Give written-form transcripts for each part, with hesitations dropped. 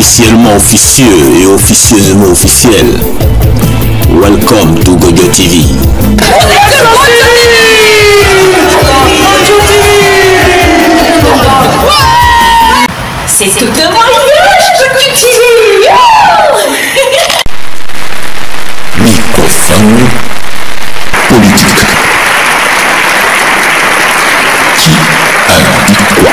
officiellement officieux et officieusement officiel. Welcome to Gojo TV. C'est tout de moi, Gojo TV. Microphone politique. Qui a dit quoi?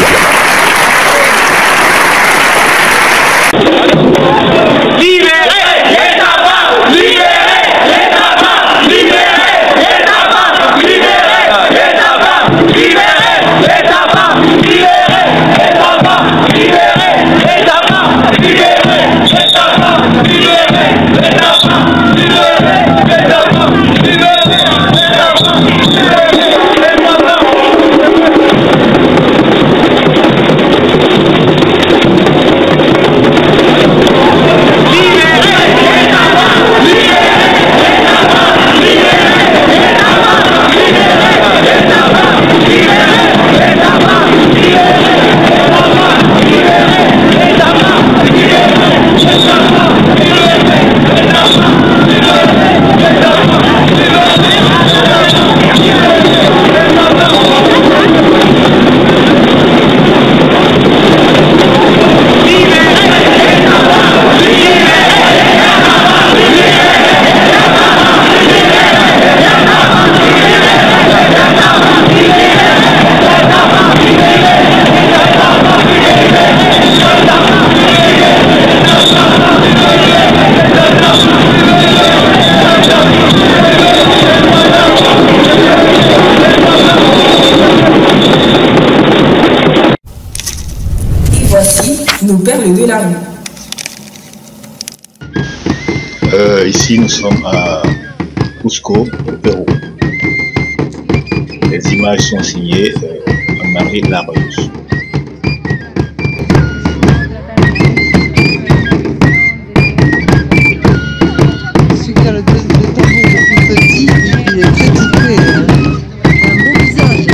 Nos perles de la rue. Ici, nous sommes à Cusco, au Pérou. Les images sont signées Marie Lareuse. Celui qui a le tambour le plus petit, il est très typé. Il a un beau visage.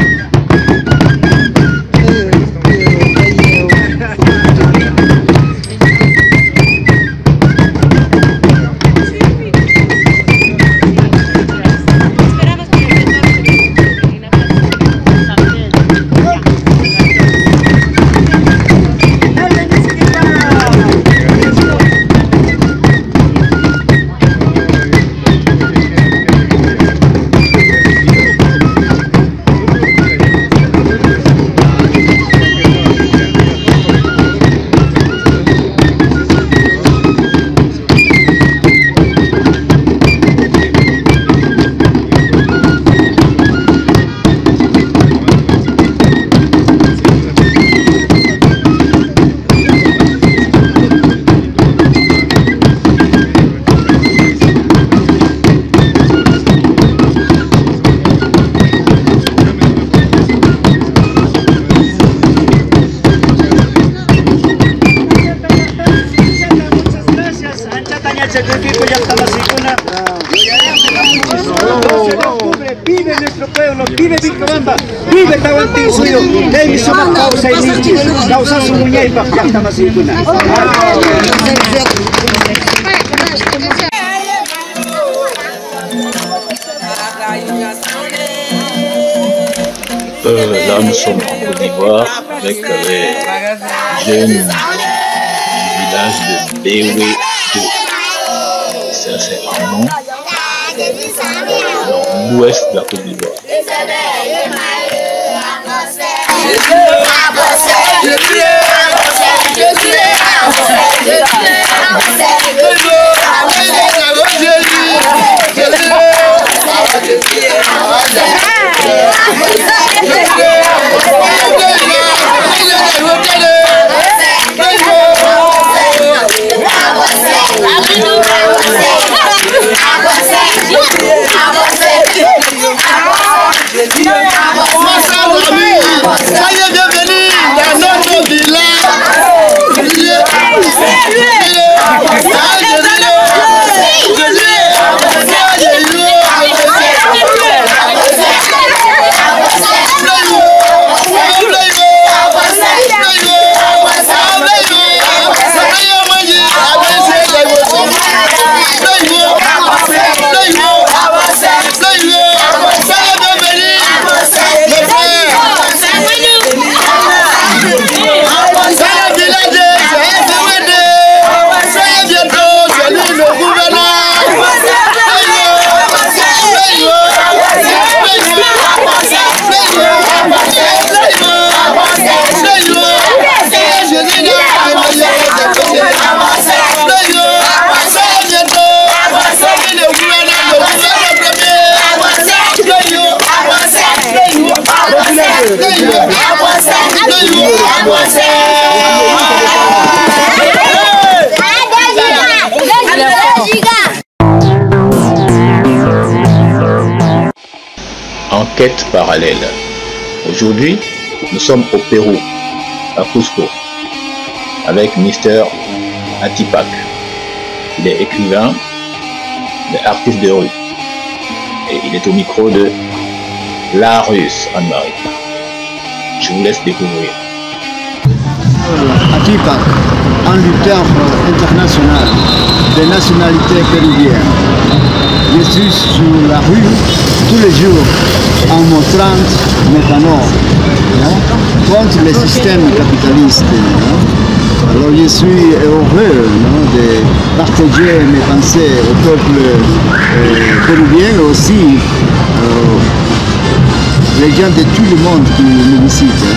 Vive nuestro pueblo, vive Victobamba, vive Tahuantinsuyo, Levi somos causa y niños, causa su muñeca, ya estamos sin cuna. Là, nous sommes en Côte d'Ivoire avec les jeunes du village de Béoué 2. Ça, c'est un nom dans l'ouest de la Côte d'Ivoire. Soyez bienvenus dans notre village. Enquête parallèle. Aujourd'hui, nous sommes au Pérou, à Cusco, avec Mr. Atipak. Il est écrivain, il est artiste de rue. Et il est au micro de La Russe, Anne-Marie. Je vous laisse découvrir. Atipak, un lutteur international de nationalité péruvienne. Je suis sur la rue tous les jours en montrant mes panneaux contre le système capitaliste. Alors je suis heureux de partager mes pensées au peuple péruvien et aussi les gens de tout le monde qui me visitent.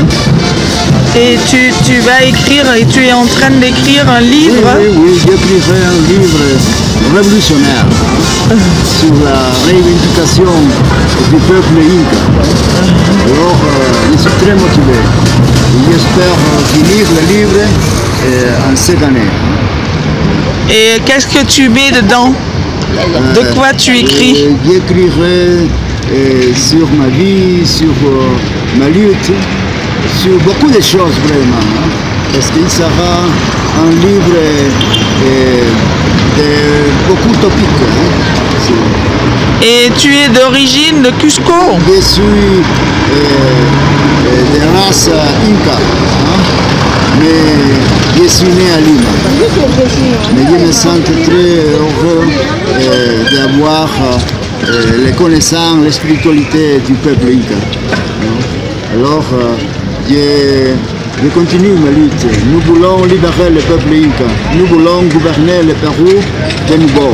Et tu vas écrire, et tu es en train d'écrire un livre? Oui, j'écrirai un livre révolutionnaire sur la reivindication du peuple inca. Alors, je suis très motivé. J'espère finir le livre en cette année. Et qu'est-ce que tu mets dedans? De quoi tu écris? J'écrirai sur ma vie, sur ma lutte, sur beaucoup de choses vraiment, parce qu'il sera un livre de beaucoup de topiques. Et tu es d'origine de Cusco? Je suis de race inca, mais je suis né à Lima. Mais je me sens très heureux d'avoir les connaissances, la spiritualité du peuple inca. Alors, je continue ma lutte. Nous voulons libérer le peuple inca. Nous voulons gouverner le Pérou de nouveau.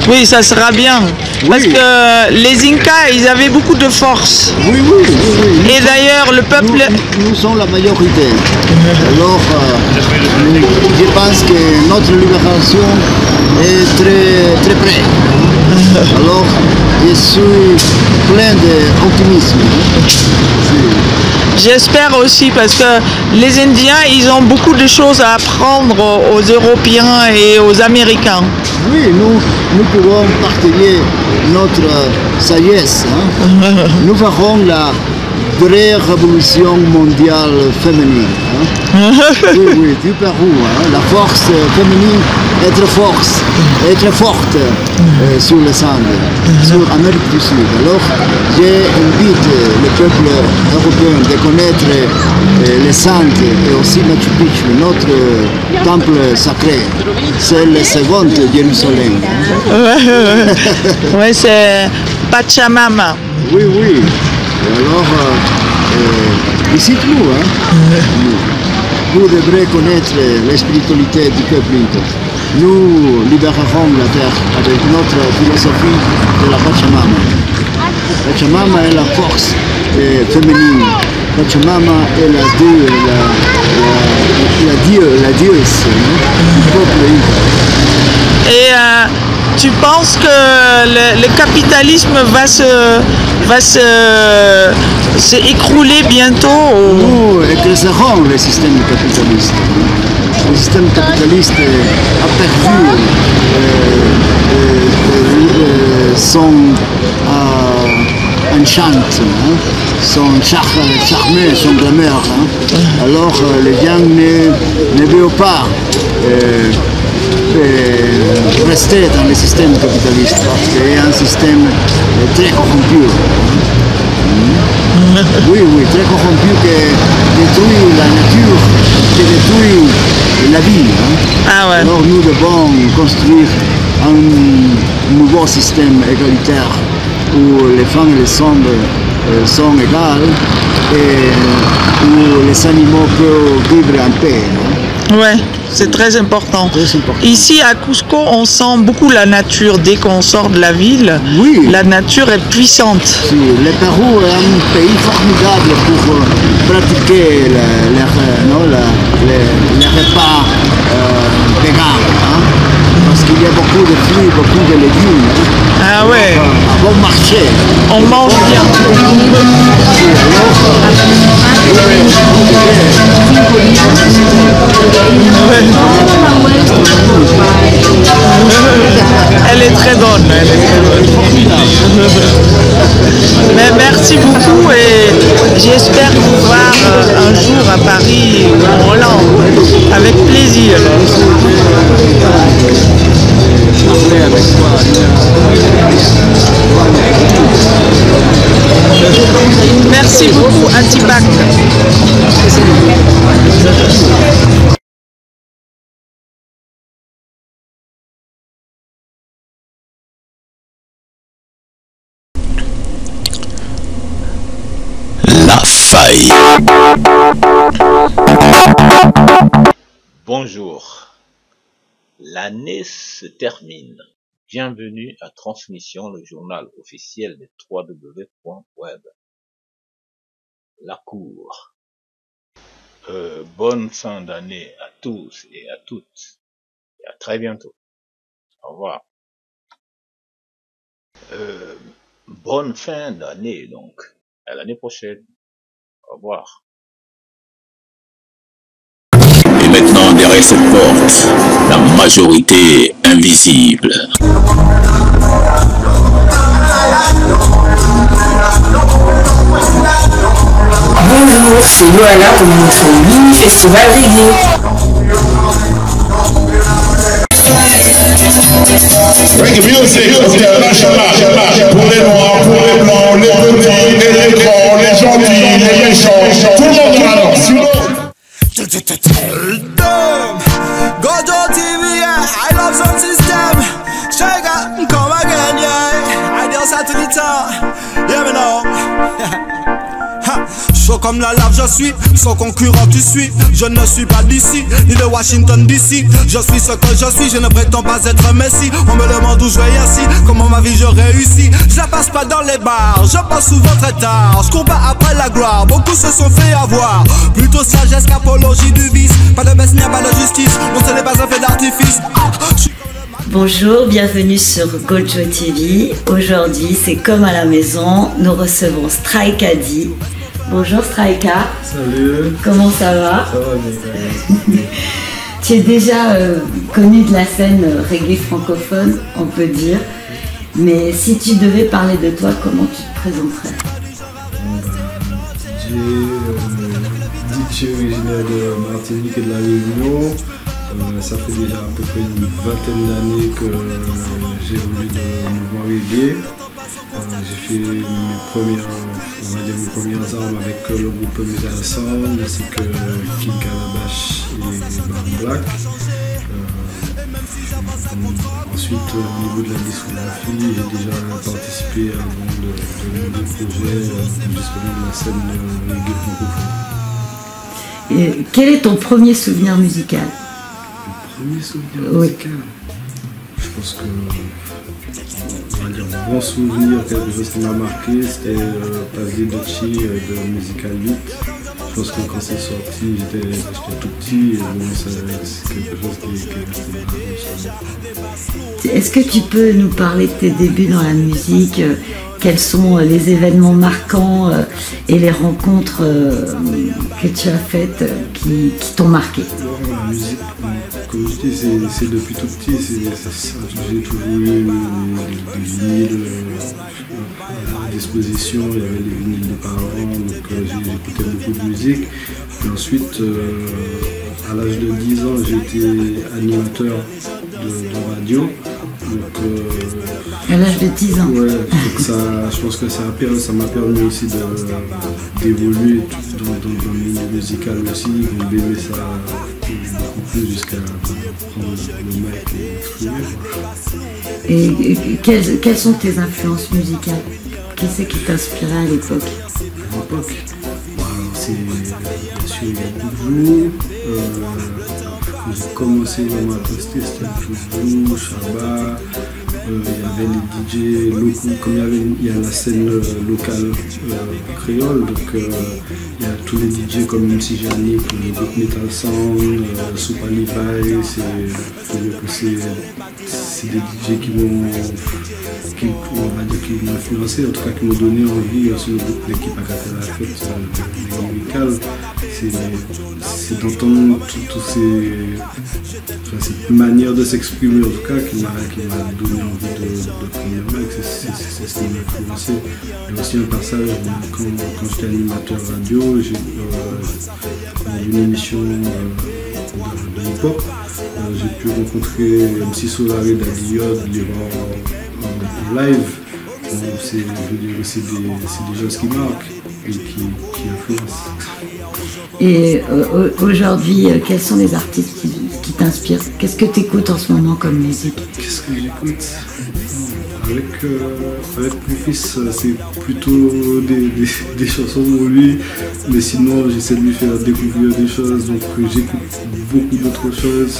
Oui, ça sera bien. Parce que les Incas, ils avaient beaucoup de force. Oui. Et d'ailleurs, le peuple... Nous sommes la majorité. Alors, je pense que notre libération est très près. Alors, je suis plein d'optimisme. J'espère aussi, parce que les Indiens, ils ont beaucoup de choses à apprendre aux Européens et aux Américains. Oui, nous pouvons partager notre sagesse. Nous ferons la vraie révolution mondiale féminine. Oui, du Pérou. La force féminine est très forte sur les Andes, sur l'Amérique du Sud. Alors, j'invite le peuple européen de connaître les Andes et aussi Machu Picchu, notre temple sacré. C'est le second Jérusalem. Oui, c'est Pachamama. Oui. Alors, visite-nous. Vous devrez connaître la spiritualité du peuple inca. Nous libérerons la terre avec notre philosophie de la Pachamama. Pachamama est la force féminine. Pachamama est la dieuse du peuple inca. Et tu penses que le capitalisme va se écrouler bientôt? Nous écraserons le système capitaliste. Le système capitaliste a perdu son enchant, son charme, son glamour. Alors les gens ne veulent pas rester dans le système capitaliste parce que c'est un système très corrompu. Oui, très corrompu qui détruit la nature, qui détruit la vie. Ah ouais. Alors nous devons construire un nouveau système égalitaire où les femmes et les hommes sont égales et où les animaux peuvent vivre en paix. Ouais, c'est très important. Ici à Cusco, on sent beaucoup la nature. Dès qu'on sort de la ville, la nature est puissante. Le Pérou est un pays formidable pour pratiquer les repas végans. Parce qu'il y a beaucoup de fruits, beaucoup de légumes. Ah ouais. À bon marché. On mange bien. Elle est très bonne, elle est très bonne. Mais merci beaucoup et j'espère vous voir un jour à Paris ou en Hollande. Avec plaisir. Merci beaucoup Atipak. La faille. Bonjour. L'année se termine. Bienvenue à Transmission, le journal officiel des www.web. La cour. Bonne fin d'année à tous et à toutes. Et à très bientôt. Au revoir. Bonne fin d'année donc. À l'année prochaine. Au revoir. Et maintenant, derrière cette porte, la majorité invisible. Bonjour, c'est Loana pour notre mini-festival reggae. Reggae music international pour les noirs, pour les blancs, les petits, les grands, les gentils, les méchants, tout le monde dans la danse. Gojo TV, yeah, I love sound system. Shaka, come again, yeah. I dance at the top, yeah, me know. Chaud comme la lave, je suis sans concurrent, tu suis. Je ne suis pas d'ici, ni de Washington DC. Je suis ce que je suis, je ne prétends pas être Messi. On me demande où je vais ainsi, comment ma vie je réussis. Je la passe pas dans les bars, je passe souvent très tard. Je cours pas après la gloire, beaucoup se sont fait avoir. Plutôt sagesse qu'apologie du vice. Pas de baisse, n'y a pas de justice, non ce n'est pas un fait d'artifice. Bonjour, bienvenue sur Gojo TV. Aujourd'hui, c'est comme à la maison, nous recevons Straika-D. Bonjour Straika. Salut. Comment ça va? Ça va bien. Tu es déjà connu de la scène reggae francophone, on peut dire. Mais si tu devais parler de toi, comment tu te présenterais? DJ originaire de Martinique et de la Réunion. Ça fait déjà à peu près une vingtaine d'années que j'évolue dans le mouvement reggae. J'ai fait mes premières armes avec le groupe Metal Sound ainsi que King Calabash et Bam Black. Ensuite, au niveau de la discographie, j'ai déjà participé à de nombreux projets justement de la scène reggae francophone. Et quel est ton premier souvenir musical? Le premier souvenir musical? Je pense que on va dire un bon souvenir, quelque chose qui m'a marqué, c'était Pazzi Docci de Musical 8. Je pense que quand c'est sorti, j'étais tout petit et bon, c'est quelque chose qui est resté. Est-ce que tu peux nous parler de tes débuts dans la musique? Quels sont les événements marquants et les rencontres que tu as faites qui t'ont marqué? La musique, comme je dis, c'est depuis tout petit. J'ai toujours eu des vinyles à disposition. Il y avait les vinyles des parents, donc j'écoutais beaucoup de musique. Et ensuite, à l'âge de 10 ans, j'ai été animateur de radio. Donc, à l'âge de 10 ans. Ouais, donc je pense que ça m'a permis aussi d'évoluer dans le milieu musical aussi, d'aimer ça beaucoup plus jusqu'à prendre le mic et exprimer. Et quelles sont tes influences musicales? Qui c'est qui t'inspirait à l'époque? À l'époque, c'est bien sûr Boubou. J'ai commencé dans ma posture, c'était Boubou, Chaba. Il y avait les DJ locaux, comme il y a la scène locale créole, donc il y a tous les DJ comme MC Janik, le groupe Metal Sound, Super Levi, c'est des DJ qui m'ont influencé, en tout cas qui m'ont donné envie sur l'équipe à la fête musicale. C'est d'entendre toutes ces manières de s'exprimer, en tout cas, qui m'a donné envie de prendre le mic. C'est ce qui m'a influencé. Et aussi un passage, quand j'étais animateur radio, j'ai une émission de hip-hop. J'ai pu rencontrer MC Solar et Daddy Yod, les voir en live. C'est des choses qui marquent et qui influencent. Et aujourd'hui, quels sont les artistes qui t'inspirent? Qu'est-ce que tu écoutes en ce moment comme musique? Qu'est-ce que j'écoute? Avec mon fils, c'est plutôt des chansons pour lui, mais sinon j'essaie de lui faire découvrir des choses, donc j'écoute beaucoup d'autres choses.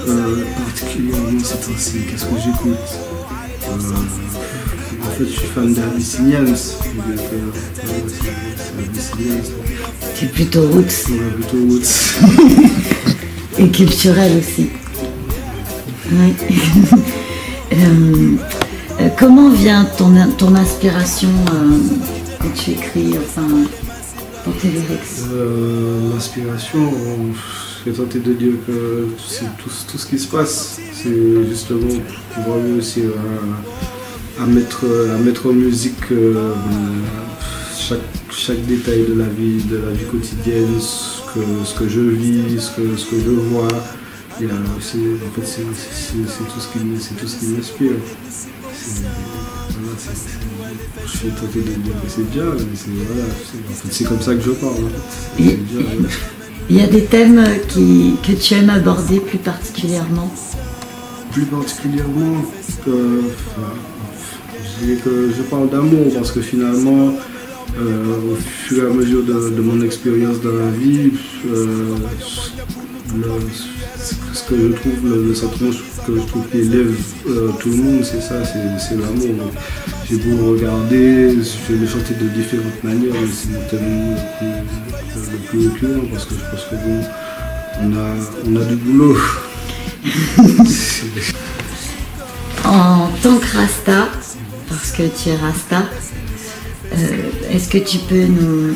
Particulièrement cette fois-ci, qu'est-ce que j'écoute? En fait, je suis fan d'Abyssinians. C'est plutôt roots. Ouais, plutôt roots. Et culturel aussi. Oui. Comment vient ton inspiration quand tu écris, enfin, pour tes lyrics? L'inspiration, je vais tenter de dire que c'est tout ce qui se passe. C'est justement pouvoir réussir à mettre en musique chaque détail de la vie quotidienne, ce que je vis, ce que je vois. Et en fait, c'est tout ce qui m'inspire. Je suis tenté de dire que c'est bien, mais c'est comme ça que je parle. Il y a des thèmes que tu aimes aborder plus particulièrement? Plus particulièrement, je dirais que je parle d'amour parce que finalement, au fur et à mesure de mon expérience dans la vie, ce que je trouve, le sentiment que je trouve qui élève tout le monde, c'est ça, c'est l'amour. J'ai beau regarder, je vais le chanter de différentes manières, mais c'est mon thème le plus récurrent parce que je pense que bon, on a du boulot. En tant que Rasta, parce que tu es Rasta, est-ce que tu peux nous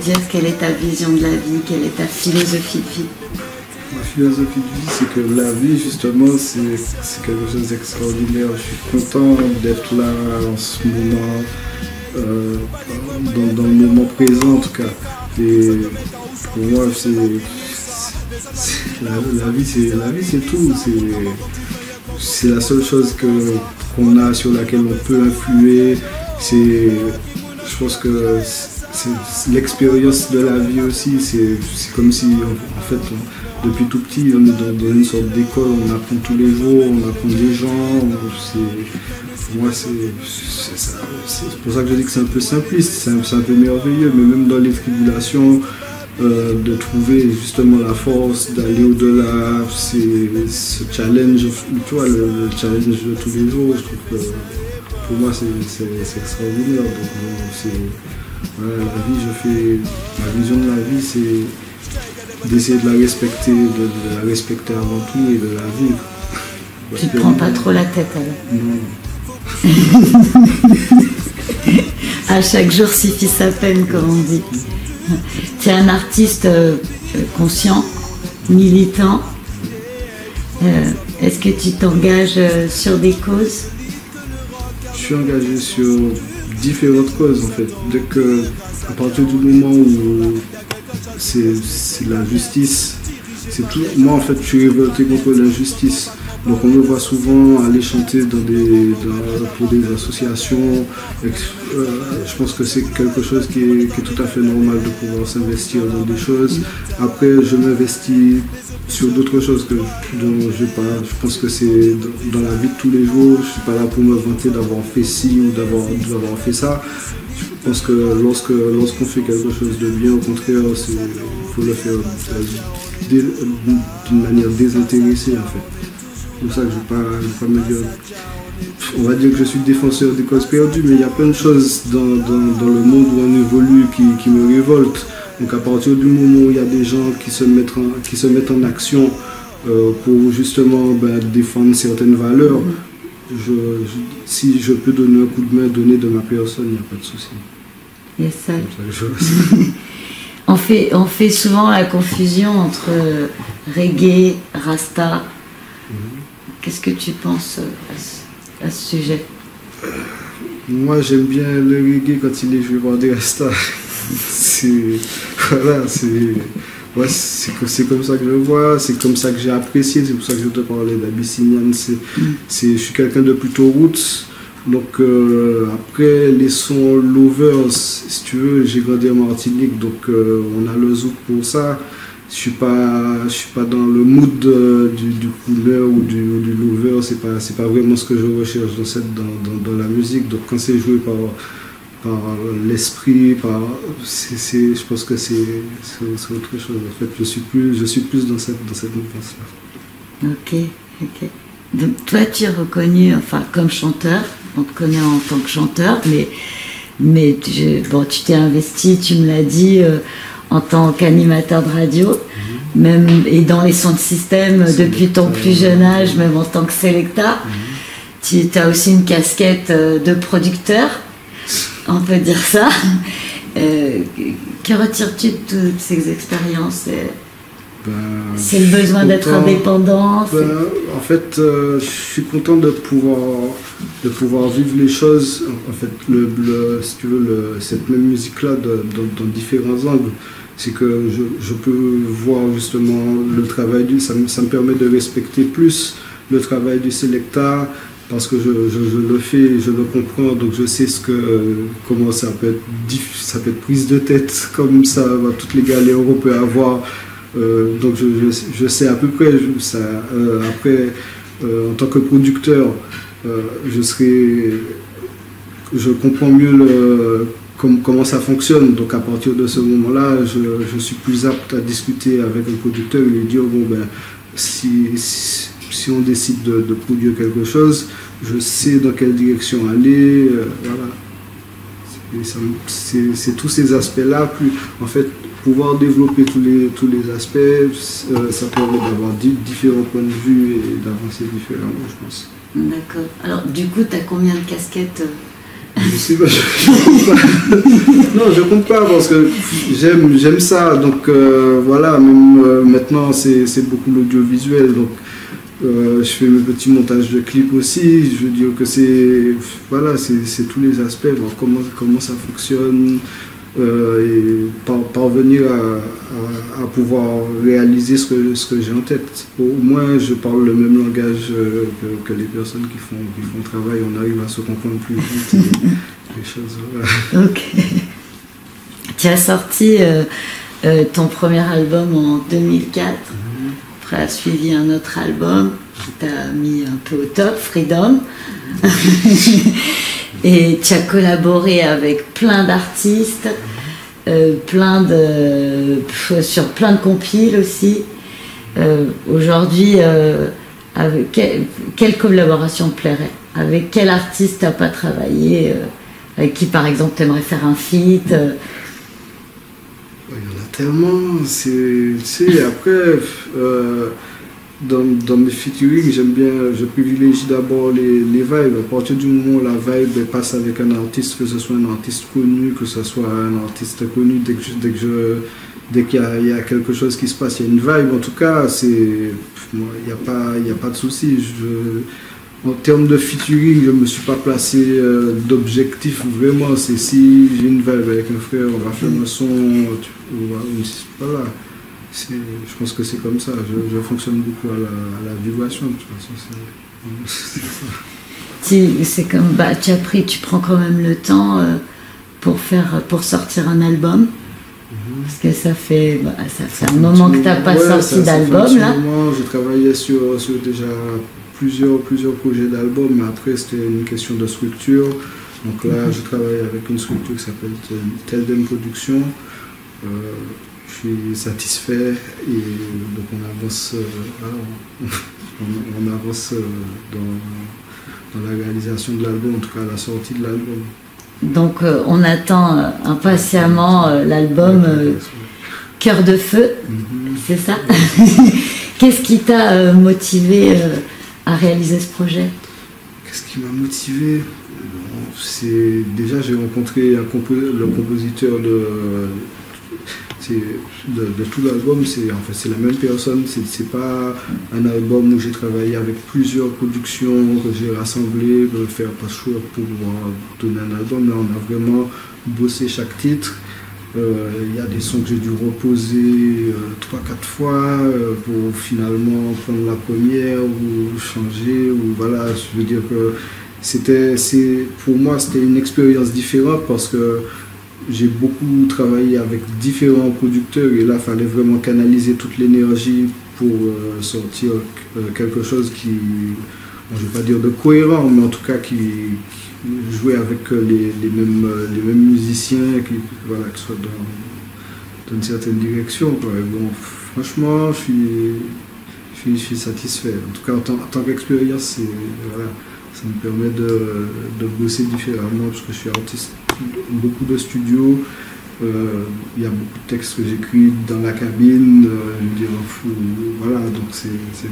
dire quelle est ta vision de la vie, quelle est ta philosophie de vie? Ma philosophie de vie, c'est que la vie, justement, c'est quelque chose d'extraordinaire. Je suis content d'être là en ce moment, dans le moment présent en tout cas. Et pour moi, la vie, c'est tout. C'est la seule chose qu'on a sur laquelle on peut influer. Je pense que c'est l'expérience de la vie aussi. C'est comme si, en fait, depuis tout petit, on est dans une sorte d'école, on apprend tous les jours, on apprend des gens. Pour moi, c'est pour ça que je dis que c'est un peu simpliste, c'est un peu merveilleux, mais même dans les tribulations, de trouver justement la force d'aller au-delà, ce challenge, tu vois, le challenge de tous les jours, je trouve que pour moi c'est extraordinaire. Donc voilà, la vie, ma vision de la vie, c'est d'essayer de la respecter, de la respecter avant tout et de la vivre. Tu te prends pas trop la tête alors? Non. À chaque jour suffit sa peine, comme on dit. Tu es un artiste conscient, militant. Est-ce que tu t'engages sur des causes? Je suis engagé sur différentes causes en fait. À partir du moment où c'est la justice, c'est tout. Moi en fait je suis révolté contre l'injustice. Donc on me voit souvent aller chanter pour des associations. Je pense que c'est quelque chose qui est tout à fait normal de pouvoir s'investir dans des choses. Après je m'investis sur d'autres choses dont je parle. Je pense que c'est dans la vie de tous les jours. Je ne suis pas là pour me vanter d'avoir fait ci ou d'avoir fait ça. Je pense que lorsqu'on fait quelque chose de bien, au contraire, il faut le faire d'une manière désintéressée en fait. C'est pour ça que je ne vais pas me dire, on va dire que je suis défenseur des causes perdues, mais il y a plein de choses dans le monde où on évolue qui me révoltent. Donc à partir du moment où il y a des gens qui se mettent en action pour justement défendre certaines valeurs. Si je peux donner un coup de main, donner de ma personne, il n'y a pas de souci. Et ça. On fait souvent la confusion entre reggae, rasta. Qu'est-ce que tu penses à ce sujet? Moi, j'aime bien le reggae quand il est joué par des rastas. Voilà, c'est comme ça que je le vois, c'est comme ça que j'ai apprécié, c'est pour ça que je te parlais d'Abyssinian. Je suis quelqu'un de plutôt roots. Donc après les sons lovers, si tu veux, j'ai grandi en Martinique, donc on a le zouk pour ça. Je suis pas dans le mood du couleur ou du lover, c'est pas vraiment ce que je recherche dans la musique. Donc quand c'est joué par l'esprit, je pense que c'est autre chose. En fait, je suis plus dans cette mouvance-là. Ok. Donc toi, tu es reconnu, enfin comme chanteur, on te connaît en tant que chanteur, mais tu t'es investi, tu me l'as dit, en tant qu'animateur de radio, même et dans les sons de système depuis ton plus jeune âge, même en tant que Selecta. Tu as aussi une casquette de producteur, on peut dire ça. Que retires-tu de toutes ces expériences? C'est le besoin d'être indépendant. En fait, je suis content de pouvoir vivre les choses. En fait, si tu veux, cette même musique-là dans différents angles. C'est que je peux voir justement le travail ça me permet de respecter plus le travail du Selecta, parce que je le fais, je le comprends, donc je sais comment ça peut être prise de tête, comme ça, toutes les galères qu'on peut avoir. Donc je sais à peu près ça. Après, en tant que producteur, je comprends mieux comment ça fonctionne. Donc à partir de ce moment-là, je suis plus apte à discuter avec un producteur et lui dire si on décide de produire quelque chose, je sais dans quelle direction aller. Voilà. C'est tous ces aspects-là. En fait, pouvoir développer tous les aspects, ça permet d'avoir différents points de vue et d'avancer différemment, je pense. D'accord. Alors, du coup, tu as combien de casquettes? Je sais pas, je compte pas. Non, je compte pas parce que j'aime ça. Donc voilà, même maintenant, c'est beaucoup l'audiovisuel. Donc je fais mes petits montages de clips aussi. Je veux dire que c'est tous les aspects, voir comment ça fonctionne. Et parvenir à pouvoir réaliser ce que j'ai en tête. Au moins, je parle le même langage que les personnes qui font le travail. On arrive à se comprendre plus vite. Les choses, voilà. Ok. Tu as sorti ton premier album en 2004. Après, a suivi un autre album qui t'a mis un peu au top, Freedom. Et tu as collaboré avec plein d'artistes, sur plein de compiles aussi. Aujourd'hui, quelle collaboration te plairait? Avec quel artiste t'as pas travaillé? Avec qui, par exemple, tu aimerais faire un feat? Il y en a tellement. Après... Dans mes featuring, je privilégie d'abord les vibes. À partir du moment où la vibe passe avec un artiste, que ce soit un artiste connu, que ce soit un artiste connu, dès qu'il y a quelque chose qui se passe, il y a une vibe. En tout cas, il n'y a pas de souci. En termes de featuring, je ne me suis pas placé d'objectif vraiment. C'est si j'ai une vibe avec un frère, on va faire un son, voilà. Je pense que c'est comme ça, je fonctionne beaucoup à la vibration de toute façon. C'est comme, tu prends quand même le temps pour sortir un album, parce que ça fait un moment que tu n'as pas sorti d'album là. J'ai travaillé sur déjà plusieurs projets d'albums, mais après c'était une question de structure. Donc là je travaille avec une structure qui s'appelle Teldem Production. Je suis satisfait et donc on avance, dans la réalisation de l'album, en tout cas à la sortie de l'album. Donc on attend impatiemment l'album Cœur de Feu, c'est ça? Qu'est-ce qui t'a motivé à réaliser ce projet? Qu'est-ce qui m'a motivé? C'est déjà j'ai rencontré le compositeur de tout l'album, c'est la même personne, c'est pas un album où j'ai travaillé avec plusieurs productions que j'ai rassemblées pour faire patchwork pour donner un album. Là on a vraiment bossé chaque titre. Il y a des sons que j'ai dû reposer 3-4 fois pour finalement prendre la première ou changer, ou voilà, je veux dire que pour moi c'était une expérience différente parce que j'ai beaucoup travaillé avec différents producteurs et là il fallait vraiment canaliser toute l'énergie pour sortir quelque chose qui, bon, je ne vais pas dire de cohérent, mais en tout cas qui jouait avec les mêmes musiciens, qui soient dans une certaine direction, quoi. Et bon, franchement, je suis satisfait. En tout cas, en tant qu'expérience, voilà, ça me permet de bosser différemment parce que je suis artiste, beaucoup de studios. Il y a beaucoup de textes que j'écris dans la cabine, voilà, donc c'est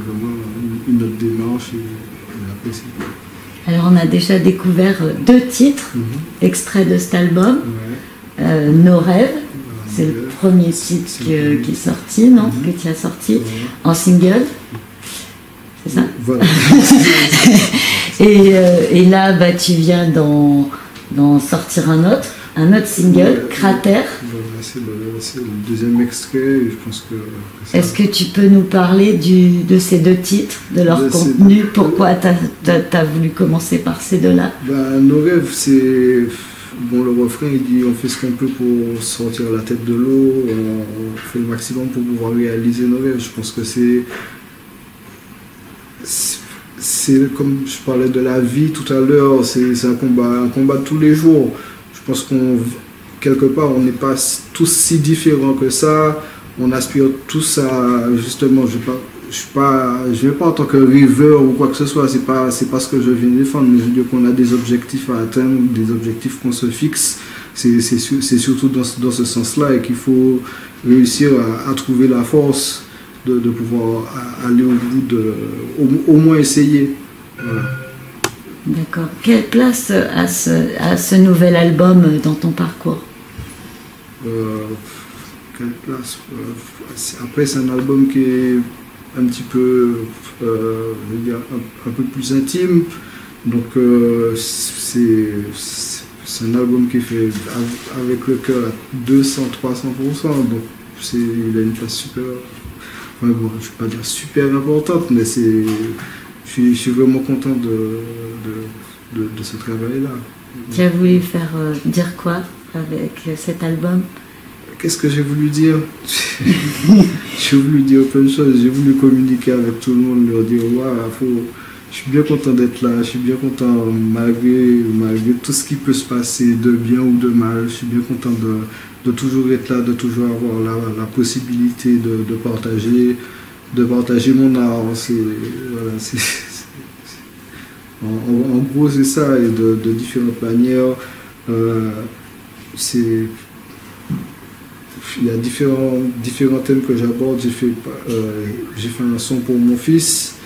vraiment une autre démarche et j'apprécie. Alors on a déjà découvert 2 titres, extraits de cet album. Nos rêves, c'est le premier titre qui est sorti, non? Que tu as sorti en single, c'est ça? Voilà. Et là, bah, tu viens d'en sortir un autre single, Cratère. Voilà, c'est le deuxième extrait, et je pense que... Est-ce que tu peux nous parler de ces 2 titres, de leur contenu? Pourquoi tu as voulu commencer par ces 2-là? Nos rêves, c'est... Bon, le refrain, il dit on fait ce qu'on peut pour sortir la tête de l'eau, on fait le maximum pour pouvoir réaliser nos rêves. Je pense que c'est comme je parlais de la vie tout à l'heure, c'est un combat de tous les jours. Je pense quelque part, on n'est pas tous si différents que ça. On aspire tous à, justement, je viens pas en tant que rêveur ou quoi que ce soit, c'est pas ce que je viens défendre, mais je veux dire qu'on a des objectifs à atteindre, des objectifs qu'on se fixe. C'est surtout dans ce sens-là et qu'il faut réussir à trouver la force de pouvoir aller au bout au moins essayer. Voilà. D'accord. Quelle place a ce nouvel album dans ton parcours? Quelle place? Après, c'est un album qui est un petit peu, je veux dire, un peu plus intime. Donc, c'est un album qui est fait avec le cœur à 200-300%. Donc, il a une place super. Bon, je ne vais pas dire super importante, mais je suis vraiment content de ce travail-là. Tu as voulu faire dire quoi avec cet album? Qu'est-ce que j'ai voulu dire? J'ai voulu dire plein de choses. J'ai voulu communiquer avec tout le monde, leur dire je suis bien content d'être là, je suis bien content malgré tout ce qui peut se passer de bien ou de mal. Je suis bien content de toujours être là, de toujours avoir la possibilité de partager mon art. Voilà, en gros, c'est ça, et de différentes manières. Il y a différents thèmes que j'aborde. J'ai fait un son pour mon fils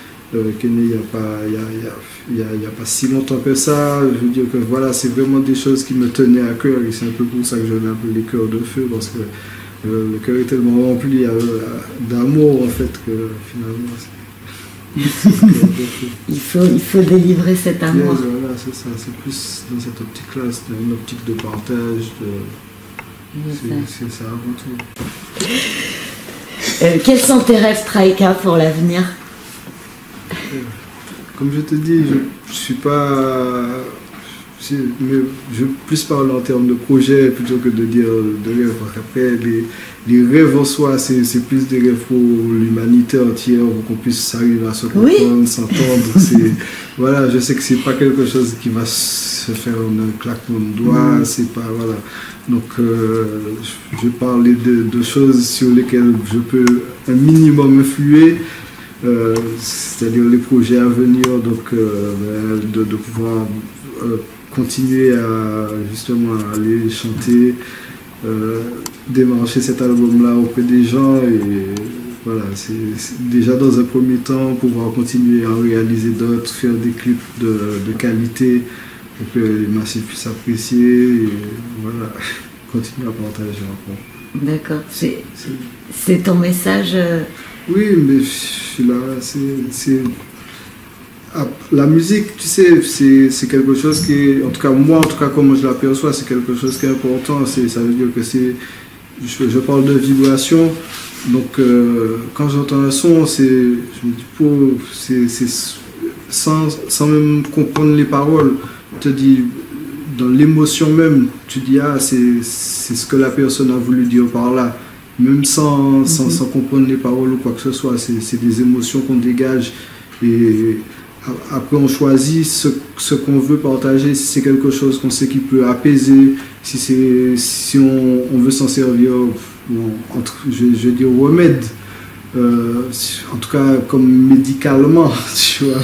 qui est né il n'y a pas si longtemps que ça. Je veux dire que voilà, c'est vraiment des choses qui me tenaient à cœur et c'est un peu pour ça que je l'ai appelé cœur de feu, parce que le cœur est tellement rempli d'amour en fait que finalement il faut délivrer cet amour. Yes, voilà, c'est ça, c'est plus dans cette optique-là, c'est une optique de partage. C'est ça avant tout. Quels sont tes rêves, Traïka, pour l'avenir? Comme je te dis, je suis pas... Mais je veux plus parler en termes de projet plutôt que de dire de rêve. Parce qu'après, les rêves en soi, c'est plus des rêves pour l'humanité entière, pour qu'on puisse arriver à se comprendre, s'entendre. Voilà, je sais que c'est pas quelque chose qui va se faire en un claquement de doigts. C'est pas, voilà. Donc, je vais parler de choses sur lesquelles je peux un minimum influer. C'est-à-dire les projets à venir, donc de pouvoir continuer à justement aller chanter, démarcher cet album-là auprès des gens et voilà, c'est déjà dans un premier temps pouvoir continuer à en réaliser d'autres, faire des clips de qualité pour que les massifs puissent apprécier et voilà, continuer à partager encore. D'accord, c'est ton message. Oui, mais là, la musique, tu sais, c'est quelque chose qui est, en tout cas moi, comme je l'aperçois, c'est quelque chose qui est important. Ça veut dire que je parle de vibration, donc quand j'entends un son, je me dis, sans même comprendre les paroles, je te dis, dans l'émotion même, tu dis, ah, c'est ce que la personne a voulu dire par là, même sans comprendre les paroles ou quoi que ce soit, c'est des émotions qu'on dégage, et après on choisit ce qu'on veut partager, si c'est quelque chose qu'on sait qui peut apaiser, si on veut s'en servir, je vais dire remède, en tout cas comme médicalement, tu vois.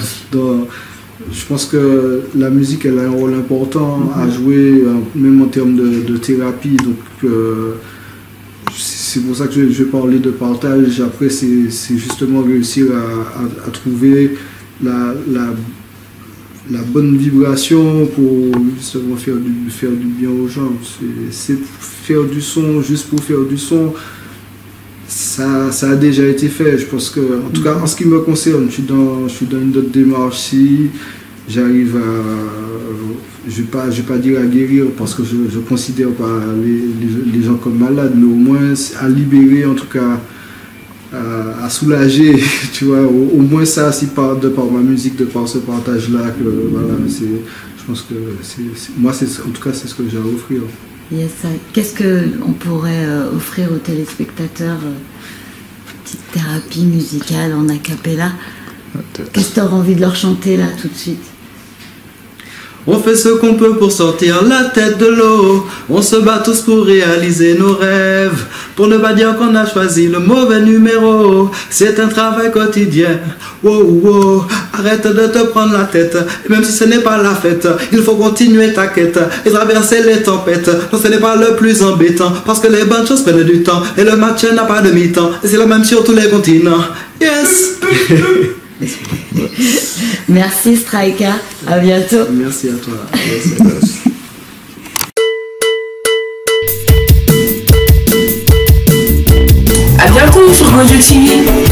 Je pense que la musique elle a un rôle important à jouer, même en termes de thérapie, donc c'est pour ça que je parlais de partage. Après c'est justement réussir à trouver la bonne vibration pour justement faire du bien aux gens. C'est faire du son juste pour faire du son, ça a déjà été fait. Je pense que, en tout cas en ce qui me concerne, je suis dans une autre démarche. Si j'arrive je vais pas dire à guérir, parce que je considère pas les gens comme malades, mais au moins à libérer, en tout cas à soulager, tu vois, au moins ça, si de par ma musique, de par ce partage-là, que voilà, je pense que moi, en tout cas, c'est ce que j'ai à offrir. Yes. Qu'est-ce qu'on pourrait offrir aux téléspectateurs? Petite thérapie musicale en a cappella. Qu'est-ce que tu auras envie de leur chanter là tout de suite? On fait ce qu'on peut pour sortir la tête de l'eau. On se bat tous pour réaliser nos rêves, pour ne pas dire qu'on a choisi le mauvais numéro. C'est un travail quotidien. Wow, wow. Arrête de te prendre la tête, et même si ce n'est pas la fête, il faut continuer ta quête et traverser les tempêtes. Non, ce n'est pas le plus embêtant, parce que les bonnes choses prennent du temps, et le match n'a pas de mi-temps, et c'est le même sur tous les continents. Yes. Merci Striker, à bientôt. Merci à toi. À bientôt sur Go Duty.